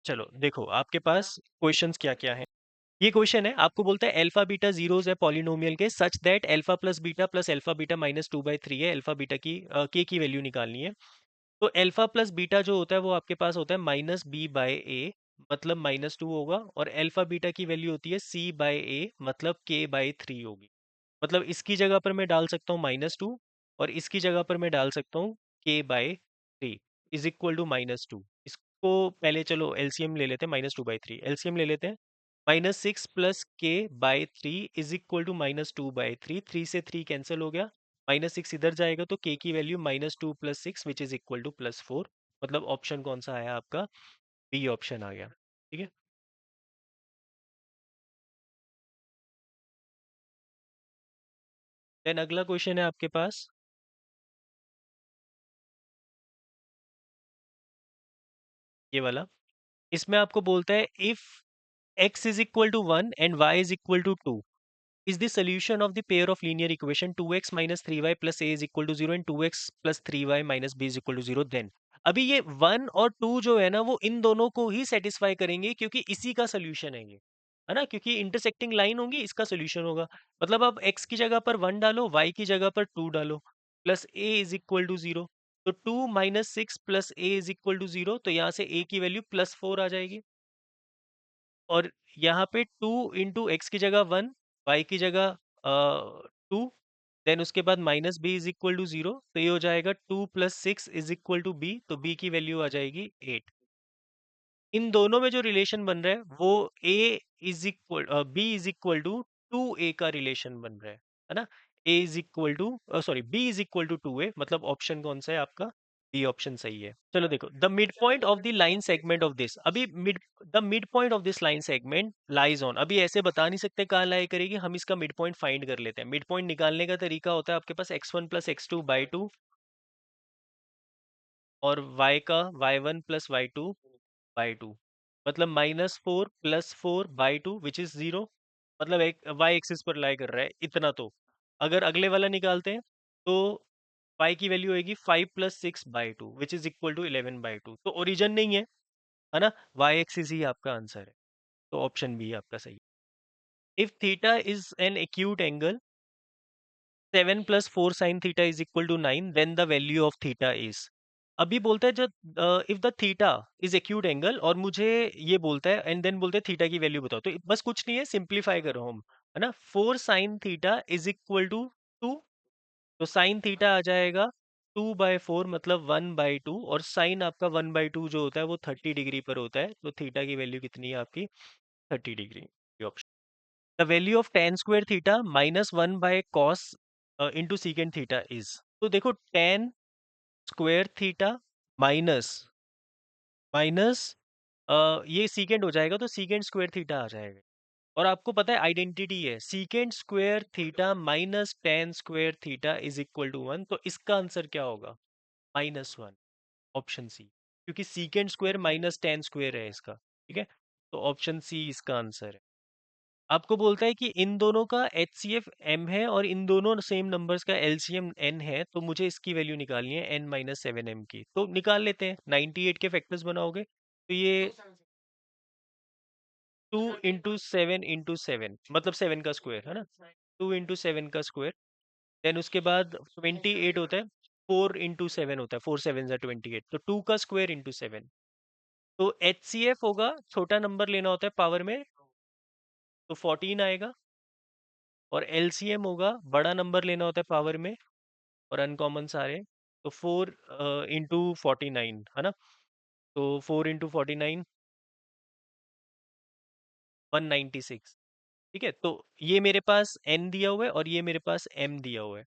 चलो देखो आपके पास क्वेश्चंस क्या क्या है। ये क्वेश्चन है, आपको बोलता है अल्फा बीटा जीरोस है पॉलिनोमियल के such that alpha plus alpha beta -2/3 है। अल्फा बीटा की के की वैल्यू निकालनी है। तो अल्फा प्लस बीटा जो होता है वो आपके पास होता है -b/a, मतलब -2 होगा। और अल्फा बीटा की वैल्यू होती है c/a, मतलब k/3 होगी। मतलब इसकी जगह पर मैं डाल सकता हूँ -2, और इसकी जगह पर मैं डाल सकता हूँ k/3 इज इक्वल टू -2। इसको पहले चलो एलसीएम ले लेते हैं, -2/3 एलसीएम ले लेते हैं। -6 plus k/3 is equal to -2/3, 3 से 3 कैंसिल हो गया, -6 इधर जाएगा तो k की value -2 + 6 which is equal to +4। मतलब ऑप्शन कौन सा आया आपका? बी ऑप्शन आ गया। ठीक है। देन अगला क्वेश्चन है आपके पास ये वाला। इसमें आपको बोलता है if x is equal to 1 and y is equal to 2 is the solution of the pair of linear equation 2x minus 3y plus a is equal to 0 and 2x plus 3y minus b is equal to 0, then अभी ये 1 और 2 जो है ना वो इन दोनों को ही satisfy करेंगे क्योंकि इसी का सोल्यूशन है ये, है ना? क्योंकि इंटरसेक्टिंग लाइन होगी, इसका सोल्यूशन होगा। मतलब अब x की जगह पर 1 डालो, y की जगह पर 2 डालो, plus a is equal to 0। तो 2 minus 6 plus a is equal to 0, तो यहाँ से a की वैल्यू +4 आ जाएगी। और यहाँ पे 2 इंटू एक्स की जगह 1, वाई की जगह 2, देन उसके बाद -b इज इक्वल टू 0, तो ये हो जाएगा 2 + 6 इज इक्वल टू b, तो b की वैल्यू आ जाएगी 8। इन दोनों में जो रिलेशन बन रहा है वो a is equal b is equal to 2a का रिलेशन बन रहा है ना? a is equal to sorry b is equal to 2a, मतलब ऑप्शन कौन सा है आपका? बी ऑप्शन सही है। चलो देखो, the mid point of the line segment of this, अभी the mid point of this line segment lies on, अभी ऐसे बता नहीं सकते कहाँ लाई करेगी, हम इसका मिड पॉइंट फाइंड कर लेते हैं। मिड पॉइंट निकालने का तरीका होता है आपके पास x1 + x2/2 और y का y1 + y2/2, मतलब -4 + 4/2 विच इज 0, मतलब एक y एक्सिस पर लाई कर रहा है इतना। तो अगर अगले वाला निकालते हैं तो y की वैल्यू होगी 5 + 6/2 विच इज इक्वल टू 11/2। तो ओरिजिन नहीं है ना? y एक्सिस ही आपका आंसर है। तो ऑप्शन बी आपका सही है। If theta is an acute angle 7 + 4 sin theta is equal to 9, then the value of theta is. अभी बोलता है जब if the theta is acute angle, और मुझे ये बोलता है एंड देन बोलते हैं थीटा की वैल्यू बताओ, तो बस कुछ नहीं है, सिंप्लीफाई करो हम, है ना? 4 sin theta is equal to 2, तो साइन थीटा आ जाएगा 2/4, मतलब 1/2, और साइन आपका 1/2 जो होता है वो 30 डिग्री पर होता है, तो थीटा की वैल्यू कितनी है आपकी? 30 degree. Option the value of tan square theta -1/cos into secant theta is. तो देखो tan square theta minus minus ये सीकेंड हो जाएगा, तो सीकेंड स्क्वायर थीटा आ जाएगा। और आपको पता है आइडेंटिटी है, secant square theta minus tan square theta is equal to 1, तो इसका आंसर क्या होगा? -1, ऑप्शन सी, क्योंकि secant square minus tan square है इसका। ठीक है, तो ऑप्शन सी इसका आंसर है। आपको बोलता है कि इन दोनों का HCF m है और इन दोनों सेम नंबर्स का LCM n है, तो मुझे इसकी वैल्यू निकालनी है n-7m की। तो निकाल लेते हैं, 98 के फैक्टर्स बनाओगे तो ये 2 इंटू 7 मतलब 7 का स्क्वायर, है ना? 2 इंटू 7 का स्क्वायर, देन उसके बाद 28 होता है, 4 इंटू 7 होता है, 4 7 28, तो 2 का स्क्वायर इंटू 7। तो HCF होगा, छोटा नंबर लेना होता है पावर में, तो 14 आएगा। और एलसीएम होगा, बड़ा नंबर लेना होता है पावर में, और अनकॉमन सारे, तो 4 इंटू 49, है ना? तो 4 इंटू 49 196। ठीक है, तो ये मेरे पास n दिया हुआ है और ये मेरे पास m दिया हुआ है।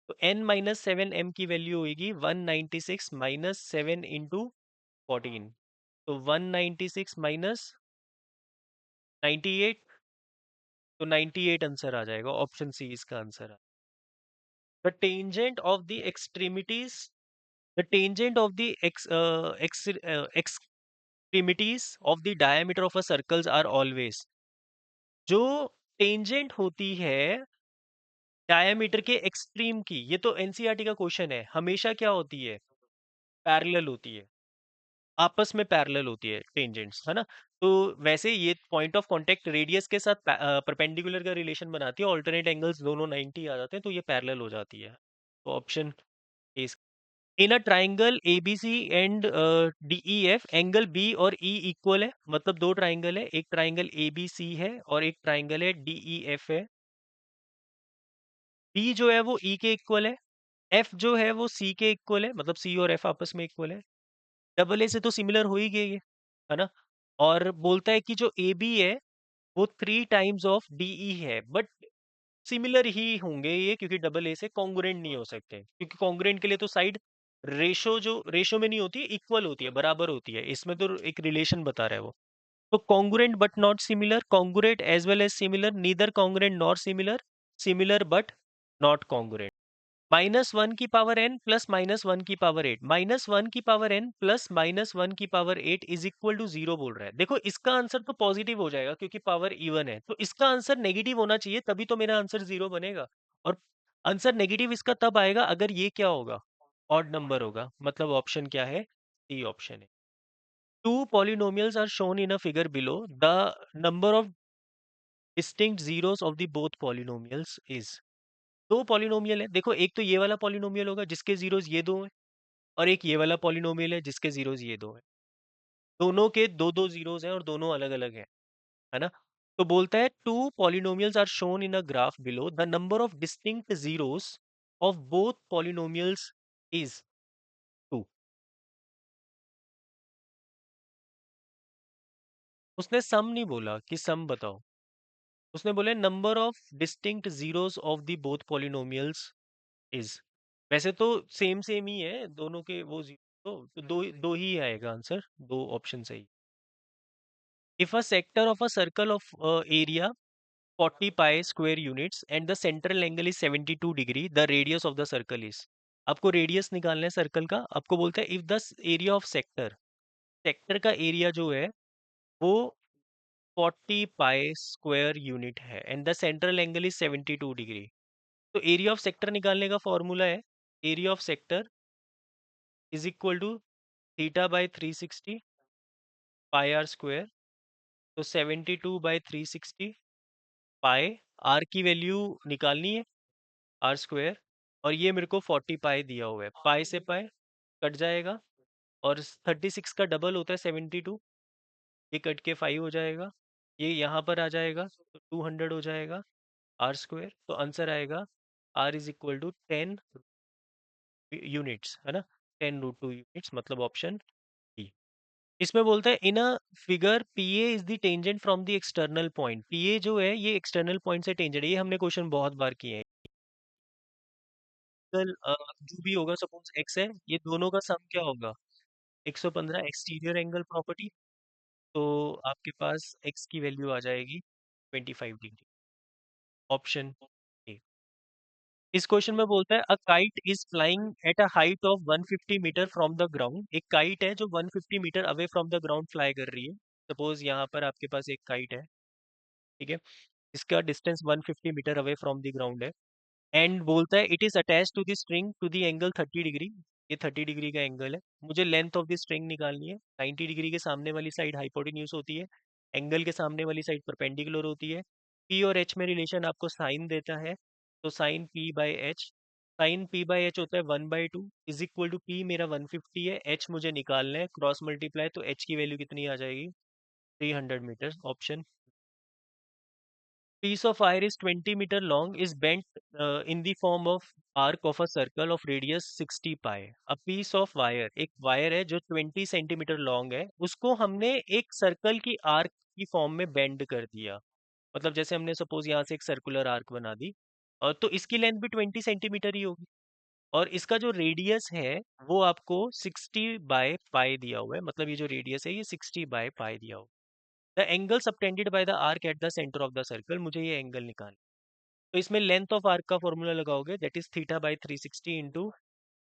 तो n-7m की वैल्यू होगी 196 माइनस 7 इंटू 14, तो 196 माइनस 98, तो 98 आंसर आ जाएगा, ऑप्शन सी इसका आंसर है। The tangent of the extremities, the tangent of the extremities of the diameter of a circles are always, जो टेंजेंट होती है डायमीटर के एक्सट्रीम की, ये तो एनसीईआरटी का क्वेश्चन है, हमेशा क्या होती है? पैरेलल होती है। आपस में पैरेलल होती है टेंजेंट्स, है ना? तो वैसे ये पॉइंट ऑफ कांटेक्ट रेडियस के साथ परपेंडिकुलर का रिलेशन बनाती है, ऑल्टरनेट एंगल्स दोनों 90 आ जाते हैं, तो ये पैरेलल हो जाती है। तो option A. In a triangle ABC and DEF, angle B और ई इक्वल है, मतलब दो ट्राइंगल है, एक ट्राइंगल एबीसी है और एक ट्राइंगल है डीईएफ है। बी जो है वो ई के इक्वल है, एफ जो है वो सी के इक्वल है, मतलब सी और एफ आपस में इक्वल है। डबल ए से तो सिमिलर हो ही गया ये, है ना? और बोलता है कि जो ए बी है वो 3 टाइम्स ऑफ डीई है, बट सिमिलर ही होंगे ये, क्योंकि डबल ए से कॉन्ग्रुएंट नहीं हो सकते, क्योंकि कॉन्ग्रुएंट के लिए तो साइड रेशो में नहीं होती है, इक्वल होती है, बराबर होती है। इसमें तो एक रिलेशन बता रहा है वो। तो congruent but not similar, congruent as well as similar, neither congruent nor similar, similar but not congruent. -1 की पावर n प्लस -1 की पावर 8, -1 की पावर n प्लस -1 की पावर 8 इज इक्वल टू 0 बोल रहा है। देखो इसका आंसर तो पॉजिटिव हो जाएगा क्योंकि पावर इवन है, तो इसका आंसर नेगेटिव होना चाहिए, तभी तो मेरा आंसर 0 बनेगा। और आंसर नेगेटिव इसका तब आएगा अगर ये क्या होगा, ऑड नंबर होगा। मतलब ऑप्शन क्या है? सी ऑप्शन है। Two polynomials are shown in a figure below, the number of distinct zeros of the both polynomials is. दो पॉलिनोमियल है, देखो एक तो ये वाला पॉलिनोमियल होगा जिसके जीरोस ये दो हैं, और एक ये वाला पॉलिनोमियल है जिसके जीरोस ये दो हैं। दोनों के दो दो जीरोस हैं और दोनों अलग अलग हैं, है ना? तो बोलता है two polynomials are shown in a graph below, the number of distinct zeros of both polynomials is 2। उसने सम नहीं बोला कि सम बताओ, उसने बोले number of distinct zeros of the both polynomials is. वैसे तो सेम सेम ही है दोनों के वो तो दो दो ही आएगा आंसर, दो ऑप्शन सही। If a sector of a circle of area 40 pi square units and the central angle is 72 degree, the radius of the circle is। आपको रेडियस निकालना है सर्कल का। आपको बोलता है if the area of sector, sector का area जो है वो 40 पाई स्क्वायर यूनिट है and the central angle is 72 degree. तो एरिया ऑफ सेक्टर निकालने का फॉर्मूला है, area of sector is equal to theta by 360 pi r square. तो 72/360 पाई, आर की वैल्यू निकालनी है, आर स्क्वायर, और ये मेरे को 40 पाई दिया हुआ है। पाई से पाई कट जाएगा, और 36 का डबल होता है 72, ये कट के 5 हो जाएगा, ये यहाँ पर आ जाएगा तो 200 हो जाएगा आर स्क्वायर। तो आंसर आएगा r is equal to 10 units, है ना? 10√2 यूनिट्स, मतलब ऑप्शन बी। इसमें बोलता है in a figure P A is the tangent from the external point. P A जो है ये एक्सटर्नल पॉइंट से टेंजेंट है, ये हमने क्वेश्चन बहुत बार किए हैं। एंगल जो भी होगा, सपोज एक्स है, ये दोनों का सम क्या होगा? 115 एक्सटीरियर एंगल प्रॉपर्टी। तो आपके पास एक्स की वैल्यू आ जाएगी 25 डिग्री, ऑप्शन ए। इस क्वेश्चन में बोलता है a kite is flying at a height of 150 metre from the ground. एक काइट है जो 150 metre away from the ground fly कर रही है। सपोज यहाँ पर आपके पास एक काइट है, ठीक है, इसका distance 150 metre away from the ground है, एंड बोलता है it is attach to the string to the angle 30 degree. ये 30 डिग्री का एंगल है, मुझे लेंथ ऑफ द स्ट्रिंग निकालनी है। 90 डिग्री के सामने वाली साइड हाइपोटेन्यूज होती है, एंगल के सामने वाली साइड परपेंडिकुलर होती है। पी और एच में रिलेशन आपको साइन देता है, तो sine P by H, sine P by H होता है 1/2 इज इक्वल टू पी मेरा 150 है, एच मुझे निकालना है, क्रॉस मल्टीप्लाई, तो एच की वैल्यू कितनी आ जाएगी? 300 metre, option. piece of wire is 20 meter long is bent in the form of arc of a circle of radius 60 pi। a piece of wire, एक वायर है जो 20 सेंटीमीटर लॉन्ग है, उसको हमने एक सर्कल की आर्क की फॉर्म में बेंड कर दिया। मतलब जैसे हमने सपोज यहाँ से एक सर्कुलर आर्क बना दी, और तो इसकी लेंथ भी 20 सेंटीमीटर ही होगी, और इसका जो रेडियस है वो आपको 60 बाय पाई दिया हुआ है। मतलब ये जो रेडियस है ये 60 बाय पाई दिया हुआ है। The angle subtended by the arc at the centre of the circle, मुझे ये एंगल निकाल। तो इसमें लेंथ ऑफ आर्क का फॉर्मूला लगाओगे, that is theta by 360 into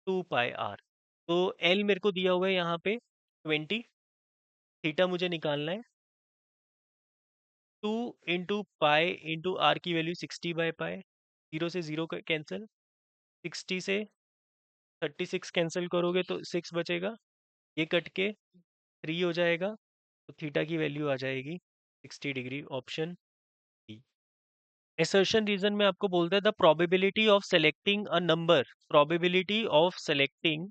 2 pi r. तो एल मेरे को दिया हुआ है यहाँ पे 20, थीटा मुझे निकालना है, 2 इंटू पाई इंटू आर की वैल्यू 60/पाई, जीरो से जीरो कैंसिल, 60 से 36 कैंसिल करोगे तो 6 बचेगा, ये कट के 3 हो जाएगा, तो थीटा की वैल्यू आ जाएगी 60 degree, option D. assertion reason में आपको बोलता है the probability of selecting a number, probability of selecting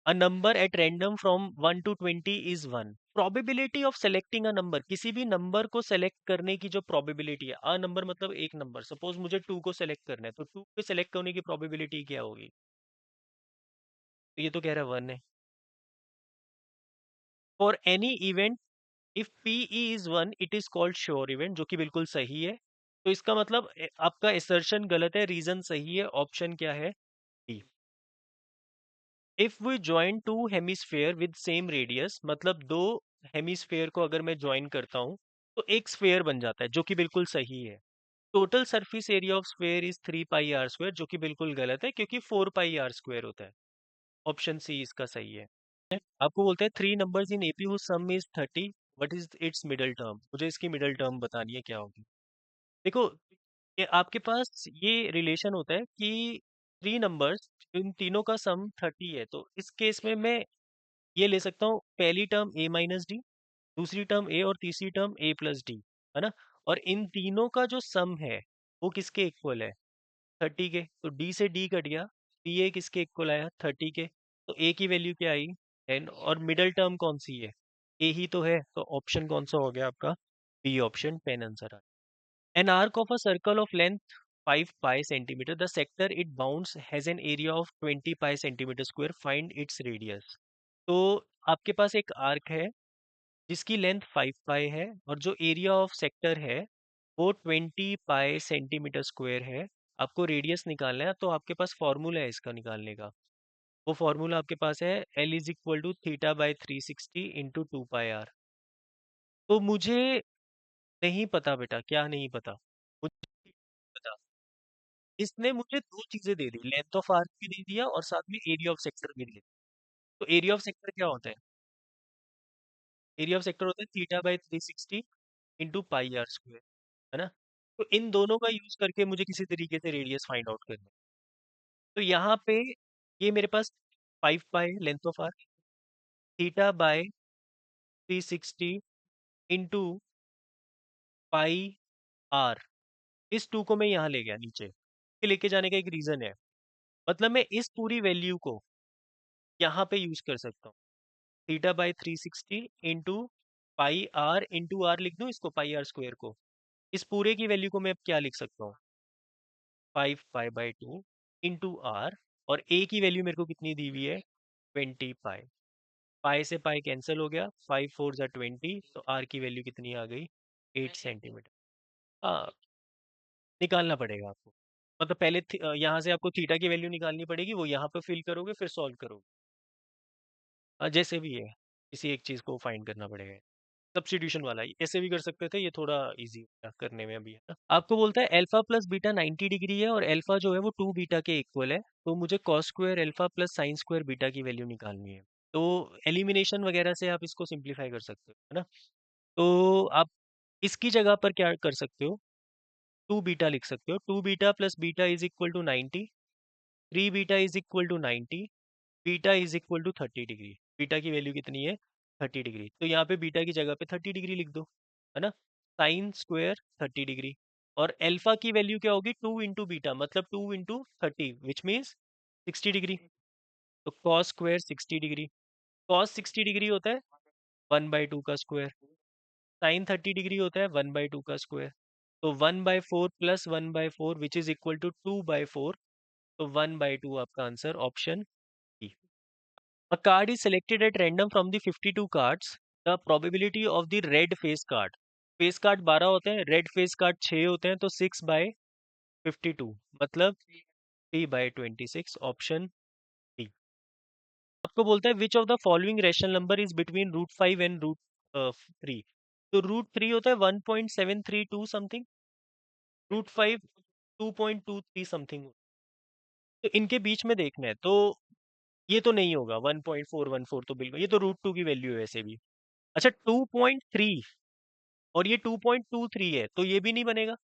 a number at random from 1 to 20 is 1। probability of selecting a number, किसी भी नंबर को सेलेक्ट करने की जो probability है, a नंबर मतलब एक नंबर, सपोज मुझे 2 को सेलेक्ट करना है, तो 2 के सेलेक्ट होने की probability क्या होगी? तो ये तो कह रहा है 1 है। For any event if PE is 1 it is called sure event, जो कि बिल्कुल सही है। तो इसका मतलब आपका assertion गलत है, रीजन सही है, ऑप्शन क्या है? D. If we join two hemisphere with same radius, मतलब दो हेमिस्फेयर को अगर मैं ज्वाइन करता हूँ तो एक स्फेयर बन जाता है, जो कि बिल्कुल सही है। Total surface area of sphere is 3 πr², जो कि बिल्कुल गलत है क्योंकि 4 πr² होता है। ऑप्शन सी इसका सही है। आपको बोलते हैं three numbers in AP whose sum is 30, what is its middle term? मुझे इसकी मिडिल टर्म बतानी है क्या होगी। देखो, ये आपके पास ये रिलेशन होता है कि थ्री नंबर्स, इन तीनों का सम 30 है, तो इस केस में मैं ये ले सकता हूँ, पहली टर्म a-d, दूसरी टर्म a और तीसरी टर्म a+d, है ना। और इन तीनों का जो सम है वो किसके इक्वल है? 30 के। तो d से d कट गया, pa किसके इक्वल आया? 30 के। तो a की वैल्यू क्या आई? 10। और मिडल टर्म कौन सी है? a ही तो है, तो ऑप्शन कौन सा हो गया आपका? बी ऑप्शन, 10 आंसर आ। An arc of a circle of length 5 pi centimetre, the sector it bounds has an area of 20 pi centimetre square, find its radius. तो आपके पास एक आर्क है जिसकी लेंथ 5 पाई है और जो एरिया ऑफ सेक्टर है वो 20 पाई सेंटीमीटर स्क्वायर है। आपको रेडियस निकालना है, तो आपके पास फॉर्मूला है इसका निकालने का। वो फॉर्मूला आपके पास है L is equal to θ/360 into 2 πr। तो मुझे नहीं पता बेटा, क्या नहीं पता? मुझे नहीं पता। इसने मुझे दो चीजें दे दी, लेंथ ऑफ आर्क भी दे दिया और साथ में एरिया ऑफ सेक्टर भी दे दिया। तो एरिया ऑफ सेक्टर क्या होता है? एरिया ऑफ सेक्टर होता है θ/360 इंटू πr², है ना। तो इन दोनों का यूज करके मुझे किसी तरीके से रेडियस फाइंड आउट करना है। तो यहाँ पे ये मेरे पास 5 pi length of arc, θ/360 into πr, इस टू को मैं यहाँ ले गया नीचे। ये लेके जाने का एक रीजन है, मतलब मैं इस पूरी वैल्यू को यहाँ पे यूज कर सकता हूँ। θ/360 इंटू πr लिख दूँ इसको, πr² को। इस पूरे की वैल्यू को मैं अब क्या लिख सकता हूँ? 5 π/2 इंटू आर। और ए की वैल्यू मेरे को कितनी दी हुई है? 20 पाई। पाई से पाई कैंसिल हो गया, 5 4 = 20, तो आर की वैल्यू कितनी आ गई? 8 सेंटीमीटर। हाँ, निकालना पड़ेगा आपको। मतलब पहले यहाँ से आपको थीटा की वैल्यू निकालनी पड़ेगी, वो यहाँ पे फिल करोगे फिर सॉल्व करोगे। जैसे भी है, किसी एक चीज़ को फाइंड करना पड़ेगा। सब्स्टिट्यूशन वाला ही ऐसे भी कर सकते थे, ये थोड़ा इजी करने में अभी है ना। आपको बोलता है अल्फा प्लस बीटा 90 डिग्री है और अल्फा जो है वो 2 बीटा के इक्वल है, तो मुझे cos square alpha plus sine square beta की वैल्यू निकालनी है। तो एलिमिनेशन वगैरह से आप इसको सिंप्लीफाई कर सकते हो, है ना। तो आप इसकी जगह पर क्या कर सकते हो? 2 बीटा लिख सकते हो। 2 beta plus beta is equal to 90, 3 beta is equal to 90, beta is equal to 30 degree. Beta की वैल्यू कितनी है? 30 डिग्री। तो यहाँ पे बीटा की जगह पे 30 डिग्री लिख दो, है ना। Sine square 30 degree. और अल्फा की वैल्यू क्या होगी? 2 इंटू बीटा, मतलब 2 इंटू 30 विच मीन्स 60 डिग्री। तो cos square 60 degree. Cos 60 degree होता है 1/2 का स्क्वायर। साइन 30 डिग्री होता है 1/2 का स्क्वायर। तो 1/4 plus 1/4 which is equal to 2/4। तो 1/2 आपका answer, option B. A card is selected at random from the 52 cards. The probability of the red face card. Face card 12 होते हैं, रेड फेस कार्ड 6 होते हैं, तो 6/52 मतलब 3/26, ऑप्शन डी। आपको बोलता है which of the following rational number is between √5 and √3। तो √3 होता है 1.732 समथिंग, √5 2.23 समथिंग। तो इनके बीच में देखना है, तो ये तो नहीं होगा 1.414, तो बिल्कुल, ये तो √2 की वैल्यू है वैसे भी। अच्छा, 2.3 और ये 2.23 है, तो ये भी नहीं बनेगा।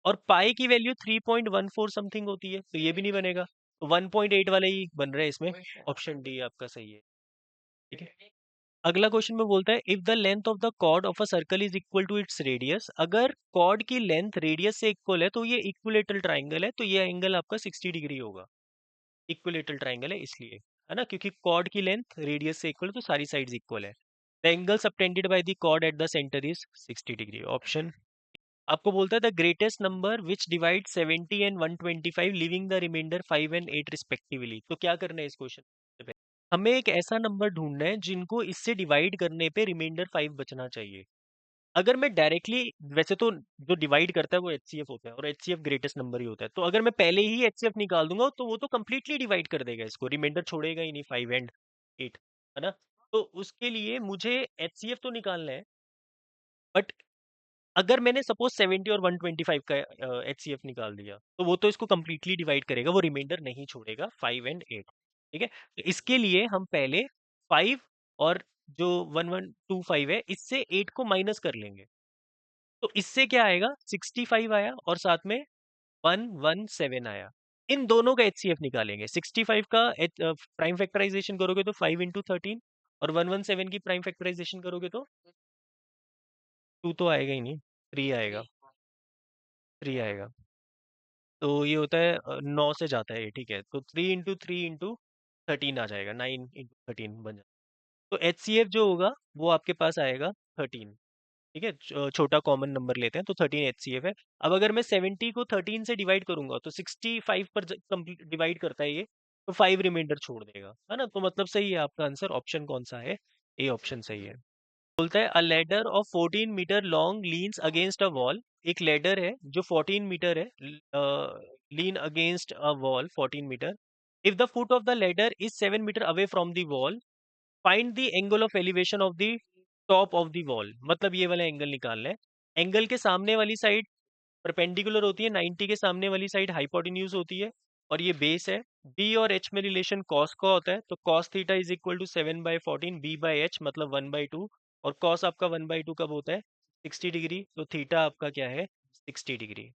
और पाई की वैल्यू 3.14 समथिंग होती है, तो ये भी नहीं बनेगा। तो 1.8 वाला ही बन रहा है इसमें, ऑप्शन डी आपका सही है। ठीक है। अगला क्वेश्चन में बोलता है if the length of the chord of a circle is equal to its radius, अगर कॉर्ड की लेंथ रेडियस से इक्वल है तो ये इक्विलेटरल ट्राइंगल है, तो ये एंगल आपका 60 डिग्री होगा। इक्विलेटरल ट्राइंगल है इसलिए, है ना, क्योंकि कॉर्ड की लेंथ रेडियस से इक्वल है तो सारी साइड्स इक्वल है। The angle subtended by the chord at the centre is 60 degree. Option आपको बोलता है the greatest number which divide 70 and 125 leaving the remainder 5 and 8 respectively. तो क्या करना है इस क्वेश्चन पे, हमें एक ऐसा नंबर ढूंढना है जिनको इससे डिवाइड करने पे रिमाइंडर 5 बचना चाहिए। अगर मैं डायरेक्टली, वैसे तो जो डिवाइड करता है वो एचसीएफ होता है और एचसीएफ ग्रेटेस्ट नंबर ही होता है, तो अगर मैं पहले ही एचसीएफ निकाल दूंगा तो वो तो कंप्लीटली डिवाइड कर देगा इसको, रिमाइंडर छोड़ेगा ही नहीं 5 एंड 8, है ना। तो उसके लिए मुझे एचसीएफ तो निकालना है, बट अगर मैंने सपोज 70 और 125 का एचसीएफ निकाल दिया तो वो तो इसको कंप्लीटली डिवाइड करेगा, वो रिमाइंडर नहीं छोड़ेगा 5 एंड 8। ठीक है, तो इसके लिए हम पहले 5 और जो 1125 है इससे 8 को माइनस कर लेंगे। तो इससे क्या आएगा, 65 आया और साथ में 117 आया। इन दोनों का एचसीएफ निकालेंगे। 65 का प्राइम फैक्टराइजेशन करोगे तो 5 × 13, और 117 की प्राइम फैक्टराइजेशन करोगे तो 2 तो आएगा ही नहीं, 3 आएगा, 3 आएगा। तो ये होता है 9 से जाता है ये, ठीक है, तो 3 × 3 × 13 आ जाएगा, 9 × 13 बन जाएगा। तो एचसीएफ जो होगा वो आपके पास आएगा 13। ठीक है, छोटा कॉमन नंबर लेते हैं तो 13 एचसीएफ है। अब अगर मैं 70 को 13 से डिवाइड करूंगा तो 65 पर डिवाइड करता है ये, तो 5 रिमाइंडर छोड़ देगा, है ना। तो मतलब सही है आपका आंसर, ऑप्शन कौन सा है, ए ऑप्शन सही है। बोलता है a ladder of 14 metre long leans against a wall. एक लेडर है जो 14 मीटर है, lean against a wall 14 metre. If the foot of the ladder is 7 metre away from the wall, find the angle of elevation of the top of the wall. मतलब ये वाला angle निकालना है। Angle के सामने वाली side perpendicular होती है, 90 के सामने वाली साइड हाइपोटेन्यूज होती है, और ये बेस है। बी और एच में रिलेशन कॉस का होता है, तो cos theta is equal to 7/14 B by H मतलब 1/2। और कॉस आपका 1/2 कब होता है, 60 डिग्री, तो थीटा आपका क्या है, 60 degree.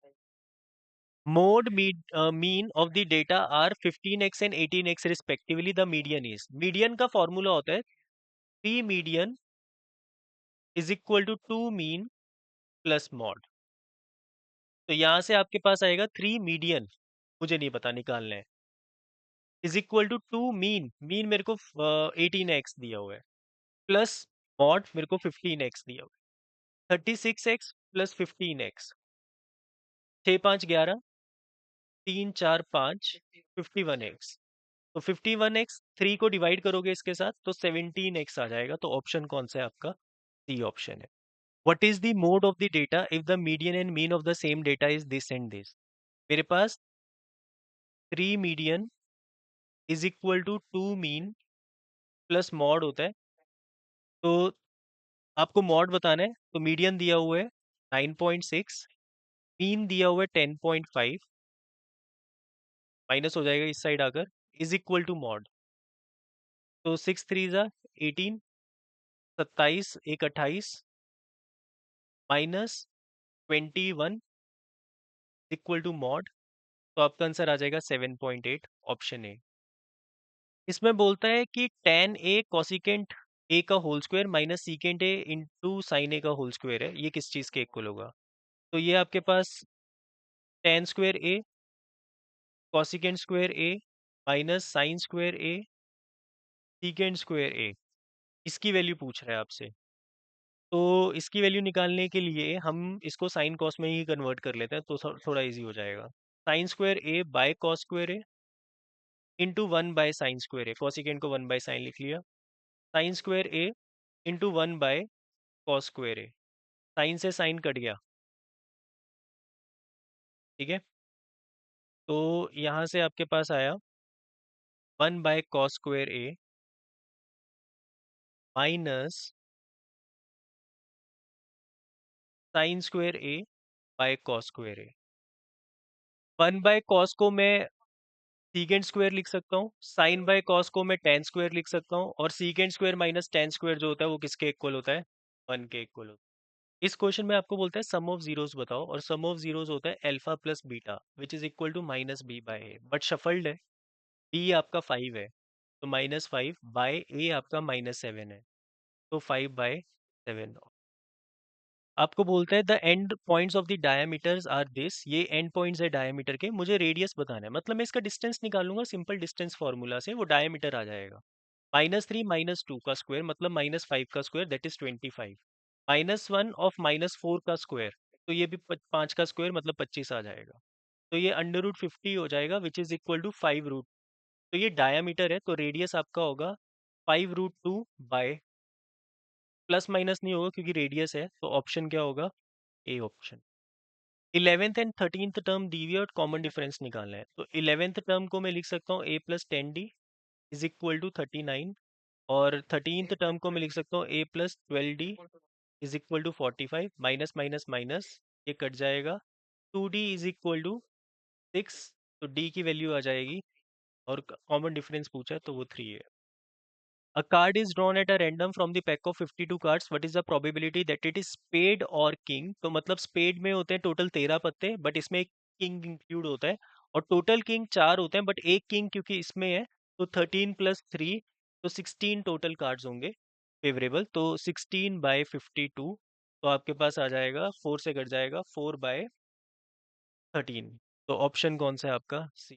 Mode mean of the data are 15x and 18x respectively, the median is. Median का फॉर्मूला होता है 3 median is equal to 2 mean plus mode. तो यहां से आपके पास आएगा 3 मीडियन, मुझे नहीं पता, निकालना है, is equal to 2 mean, mean मेरे को 18x दिया हुआ है, प्लस मॉड मेरे को 15x दिया हुआ है, 36x प्लस 15x, 6×5 = 11, 3×4 = 5, 51x। तो 51x 3 को डिवाइड करोगे इसके साथ तो 17x आ जाएगा। तो ऑप्शन कौन सा है आपका, सी ऑप्शन है। What is the mode of the data if the median and mean of the same data is this and this. मेरे पास 3 median is equal to 2 mean plus mode होता है। तो आपको मॉड बताना है, तो मीडियन दिया हुआ है 9.6, मीन दिया हुआ है 10.5, माइनस हो जाएगा इस साइड आकर, इज इक्वल टू मॉड। तो 6×3 = 18, 27 एक 28, -21 इक्वल टू मॉड। तो आपका आंसर आ जाएगा 7.8, ऑप्शन ए। इसमें बोलता है कि tan a कोसिकेंट a का whole square minus secant a into sine a का होल स्क्वायर है, ये किस चीज़ के इक्वल होगा। तो ये आपके पास tan square a cosecant square a minus sine square a secant square a, इसकी वैल्यू पूछ रहा है आपसे। तो इसकी वैल्यू निकालने के लिए हम इसको साइन कॉस में ही कन्वर्ट कर लेते हैं, तो थोड़ा इजी हो जाएगा। Sine square a by cos square a into sine square a, cosecant को 1/साइन लिख लिया, sine square a into cos square a, sine से साइन कट गया, ठीक है। तो यहाँ से आपके पास आया cos square a minus sine square a by cos square a। Cos को मैं सीकेंड स्क्वायर लिख सकता हूँ, साइन बाय कॉस को मैं टेन स्क्वायर लिख सकता हूँ, और secant square minus ten square जो होता है वो किसके इक्वल होता है, 1 के इक्वल होता है। इस क्वेश्चन में आपको बोलता है सम ऑफ जीरोस बताओ, और सम ऑफ जीरोस होता है alpha plus beta which is equal to -b/a, but shuffled है। b आपका 5 है, तो -5 बाय a आपका -7 है। तो 5/7। आपको बोलता है the end points of the diameters are this, ये एंड पॉइंट्स है डायमीटर के, मुझे रेडियस बताना है। मतलब मैं इसका डिस्टेंस निकालूंगा सिंपल डिस्टेंस फार्मूला से, वो डायमीटर आ जाएगा। -3 -2 का स्क्वायर मतलब -5 का स्क्वायर, दैट इज 25। -1 ऑफ -4 का स्क्वायर, तो ये भी 5 का स्क्वायर मतलब 25 आ जाएगा। तो ये √50 हो जाएगा विच इज इक्वल टू 5 तो ये डायामीटर है, तो रेडियस आपका होगा 5√2 बाय, प्लस माइनस नहीं होगा क्योंकि रेडियस है, तो ऑप्शन क्या होगा? A option. 11th and 13th term दी हुई है और कॉमन डिफरेंस निकालना है, तो 11th टर्म को मैं लिख सकता हूँ a+10d इज इक्वल टू 39, और 13th टर्म को मैं लिख सकता हूँ a+12d is equal to 45, minus minus minus ये कट जाएगा, 2d इज इक्वल टू 6, तो d की वैल्यू आ जाएगी, और कॉमन डिफरेंस पूछा है तो वो 3 है। A card is drawn at a random from the pack of 52 cards. What is the probability that it is spade or king? तो मतलब स्पेड में होते हैं टोटल 13 पत्ते, बट इसमें एक किंग इंक्लूड होता है, और टोटल किंग 4 होते हैं बट एक किंग क्योंकि इसमें है, तो 13 + 3, तो 16 टोटल कार्ड्स होंगे फेवरेबल, तो 16/52, तो आपके पास आ जाएगा 4 से कट जाएगा 4/13। तो ऑप्शन कौन सा है आपका? सी।